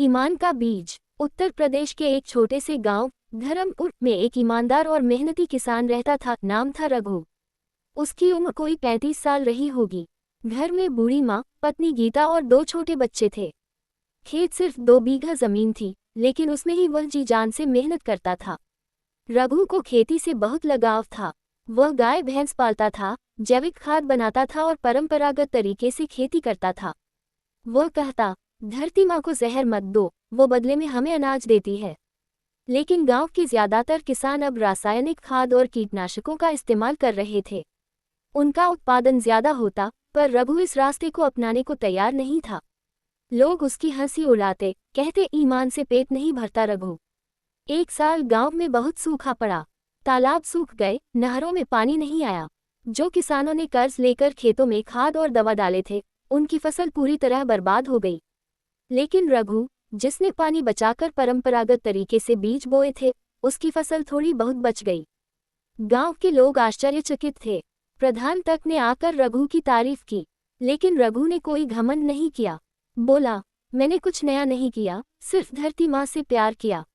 ईमान का बीज। उत्तर प्रदेश के एक छोटे से गांव धर्मपुर में एक ईमानदार और मेहनती किसान रहता था। नाम था रघु। उसकी उम्र कोई 35 साल रही होगी। घर में बूढ़ी माँ, पत्नी गीता और 2 छोटे बच्चे थे। खेत सिर्फ 2 बीघा जमीन थी, लेकिन उसमें ही वह जी जान से मेहनत करता था। रघु को खेती से बहुत लगाव था। वह गाय भैंस पालता था, जैविक खाद बनाता था और परंपरागत तरीके से खेती करता था। वह कहता, धरती माँ को जहर मत दो, वो बदले में हमें अनाज देती है। लेकिन गांव के ज्यादातर किसान अब रासायनिक खाद और कीटनाशकों का इस्तेमाल कर रहे थे। उनका उत्पादन ज्यादा होता, पर रघु इस रास्ते को अपनाने को तैयार नहीं था। लोग उसकी हंसी उड़ाते, कहते ईमान से पेट नहीं भरता रघु। एक साल गांव में बहुत सूखा पड़ा। तालाब सूख गए, नहरों में पानी नहीं आया। जो किसानों ने कर्ज लेकर खेतों में खाद और दवा डाले थे, उनकी फसल पूरी तरह बर्बाद हो गई। लेकिन रघु, जिसने पानी बचाकर परंपरागत तरीके से बीज बोए थे, उसकी फसल थोड़ी बहुत बच गई। गांव के लोग आश्चर्यचकित थे। प्रधान तक ने आकर रघु की तारीफ की, लेकिन रघु ने कोई घमंड नहीं किया। बोला, मैंने कुछ नया नहीं किया, सिर्फ धरती माँ से प्यार किया।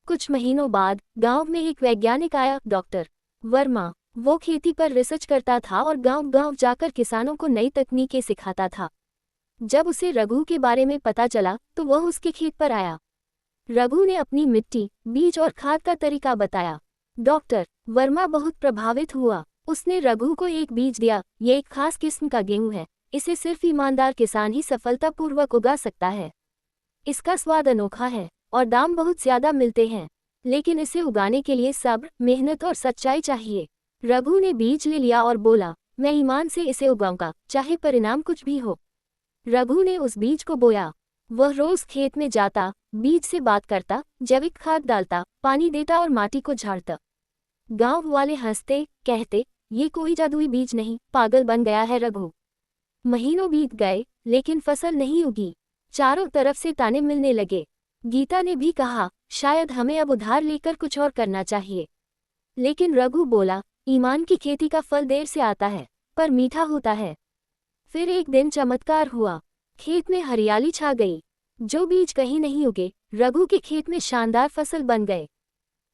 कुछ महीनों बाद गांव में एक वैज्ञानिक आया, डॉक्टर वर्मा। वो खेती पर रिसर्च करता था और गांव-गांव जाकर किसानों को नई तकनीकें सिखाता था। जब उसे रघु के बारे में पता चला, तो वह उसके खेत पर आया। रघु ने अपनी मिट्टी, बीज और खाद का तरीका बताया। डॉक्टर वर्मा बहुत प्रभावित हुआ। उसने रघु को एक बीज दिया। ये एक खास किस्म का गेहूं है, इसे सिर्फ ईमानदार किसान ही सफलतापूर्वक उगा सकता है। इसका स्वाद अनोखा है और दाम बहुत ज्यादा मिलते हैं, लेकिन इसे उगाने के लिए सब्र, मेहनत और सच्चाई चाहिए। रघु ने बीज ले लिया और बोला, मैं ईमान से इसे उगाऊंगा, चाहे परिणाम कुछ भी हो। रघु ने उस बीज को बोया। वह रोज खेत में जाता, बीज से बात करता, जैविक खाद डालता, पानी देता और माटी को झाड़ता। गांव वाले हंसते, कहते, ये कोई जादुई बीज नहीं, पागल बन गया है रघु। महीनों बीत गए, लेकिन फसल नहीं उगी। चारों तरफ से ताने मिलने लगे। गीता ने भी कहा, शायद हमें अब उधार लेकर कुछ और करना चाहिए। लेकिन रघु बोला, ईमान की खेती का फल देर से आता है, पर मीठा होता है। फिर एक दिन चमत्कार हुआ। खेत में हरियाली छा गई। जो बीज कहीं नहीं उगे, रघु के खेत में शानदार फसल बन गए।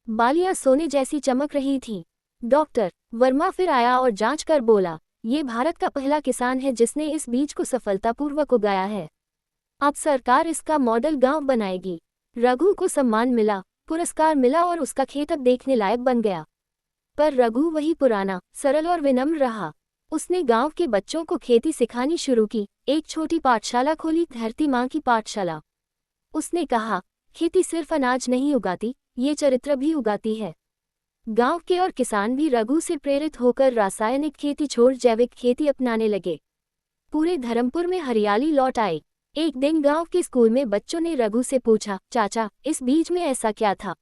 बालियां सोने जैसी चमक रही थीं। डॉक्टर वर्मा फिर आया और जांच कर बोला, ये भारत का पहला किसान है जिसने इस बीज को सफलतापूर्वक उगाया है। अब सरकार इसका मॉडल गांव बनाएगी। रघु को सम्मान मिला, पुरस्कार मिला और उसका खेत अब देखने लायक बन गया। पर रघु वही पुराना, सरल और विनम्र रहा। उसने गांव के बच्चों को खेती सिखानी शुरू की। एक छोटी पाठशाला खोली, धरती माँ की पाठशाला। उसने कहा, खेती सिर्फ अनाज नहीं उगाती, ये चरित्र भी उगाती है। गांव के और किसान भी रघु से प्रेरित होकर रासायनिक खेती छोड़ जैविक खेती अपनाने लगे। पूरे धर्मपुर में हरियाली लौट आई। एक दिन गांव के स्कूल में बच्चों ने रघु से पूछा, चाचा, इस बीज में ऐसा क्या था?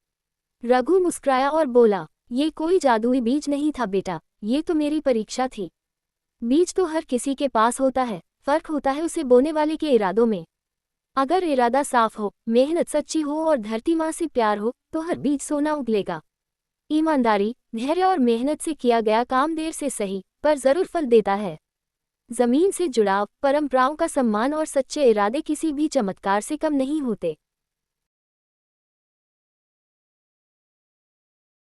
रघु मुस्कुराया और बोला, ये कोई जादुई बीज नहीं था बेटा, ये तो मेरी परीक्षा थी। बीज तो हर किसी के पास होता है, फर्क होता है उसे बोने वाले के इरादों में। अगर इरादा साफ हो, मेहनत सच्ची हो और धरती माँ से प्यार हो, तो हर बीज सोना उगलेगा। ईमानदारी, धैर्य और मेहनत से किया गया काम देर से सही, पर जरूर फल देता है। जमीन से जुड़ाव, परंपराओं का सम्मान और सच्चे इरादे किसी भी चमत्कार से कम नहीं होते।